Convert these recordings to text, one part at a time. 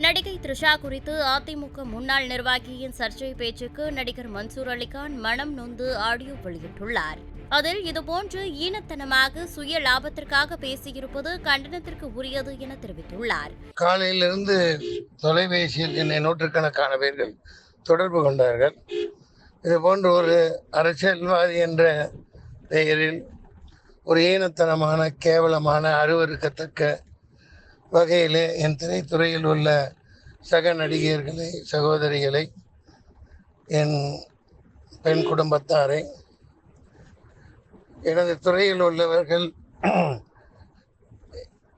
நடிகை த்ரிஷா குறித்து அதிமுக முன்னாள் நிர்வாகியின் சர்ச்சை பேச்சுக்கு நடிகர் மன்சூர் அலிகான் மனம் நொந்து ஆடியோ வெளியிட்டுள்ளார். அதில் இதுபோன்று ஈனத்தனமாக சுய லாபத்திற்காக பேசியிருப்பது கண்டனத்திற்கு உரியது என தெரிவித்துள்ளார். காலையிலிருந்து தொலைபேசியில் என்னை நூற்றுக்கணக்கான பேர்கள் தொடர்பு கொண்டார்கள். இதுபோன்ற ஒரு அரசியல்வாதி என்ற பெயரில் ஒரு ஈனத்தனமான, கேவலமான, அருவருக்கத்தக்க வகையிலே என் திரைத்துறையில் உள்ள சக நடிகர்களை, சகோதரிகளை, என் பெண் குடும்பத்தாரை, எனது துறையில் உள்ளவர்கள்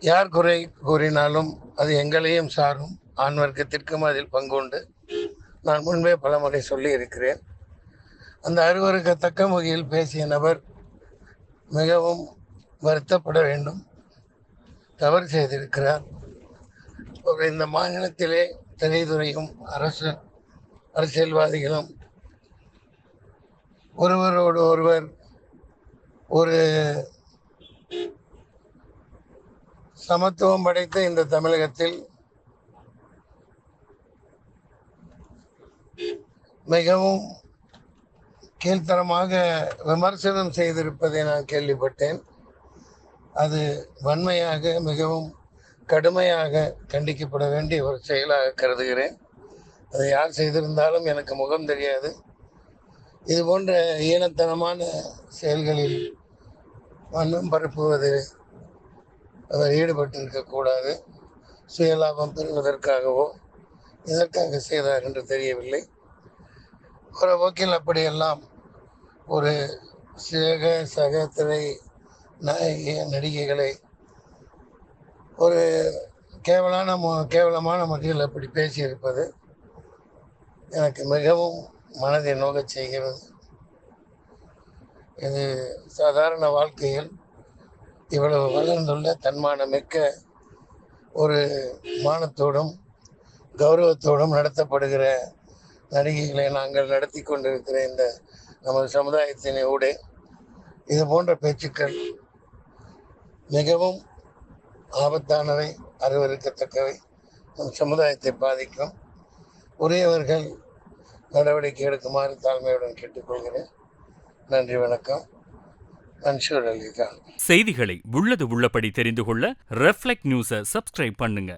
யார் குறை கூறினாலும் அது எங்களையும் சாரும். ஆண் வர்க்கத்திற்கும் அதில் பங்குண்டு. நான் முன்பே பலமுறை சொல்லி இருக்கிறேன். அந்த அருவருக்கத்தக்க வகையில் பேசிய நபர் மிகவும் வருத்தப்பட வேண்டும். தவறு செய்திருக்கிறார். இந்த மாநிலத்திலே திரைத்துறையும் அரசியல்வாதிகளும் ஒருவரோடு ஒருவர் ஒரு சமத்துவம் படைத்த இந்த தமிழகத்தில் மிகவும் கீழ்த்தரமாக விமர்சனம் செய்திருப்பதை நான் கேள்விப்பட்டேன். அது வன்மையாக, மிகவும் கடுமையாக கண்டிக்கப்பட வேண்டிய ஒரு செயலாக கருதுகிறேன். அதை யார் செய்திருந்தாலும் எனக்கு முகம் தெரியாது. இது போன்ற ஈனத்தனமான செயல்களில் வண்ணம் பரப்புவது அவர் ஈடுபட்டிருக்கக்கூடாது. சுயலாபம் பெறுவதற்காகவோ எதற்காக செய்தார் என்று தெரியவில்லை. ஒரு போக்கில் அப்படியெல்லாம் ஒரு சக திரை நடிகைகளை ஒரு கேவலமான முறையில் அப்படி பேசியிருப்பது எனக்கு மிகவும் மனதை நோகச் செய்கிறது. இது சாதாரண வாழ்க்கையில் இவ்வளவு வளர்ந்துள்ள தன்மானமிக்க ஒரு மானத்தோடும் கௌரவத்தோடும் நடத்தப்படுகிற நடிகைகளை நாங்கள் நடத்தி கொண்டிருக்கிற இந்த நமது சமுதாயத்தின் ஊடே இது போன்ற பேச்சுக்கள் மிகவும் ஆபத்தானவை, அருவருக்கத்தக்கவை, நம் சமுதாயத்தை பாதிக்கும். உரியவர்கள் நடவடிக்கை எடுக்குமாறு தாழ்மையுடன் கேட்டுக்கொள்கிறேன். நன்றி, வணக்கம். மன்சூர் அலிகான். செய்திகளை உள்ளது உள்ளபடி தெரிந்து கொள்ள ரெஃப்ளெக்ட் நியூஸை சப்ஸ்கிரைப் பண்ணுங்க.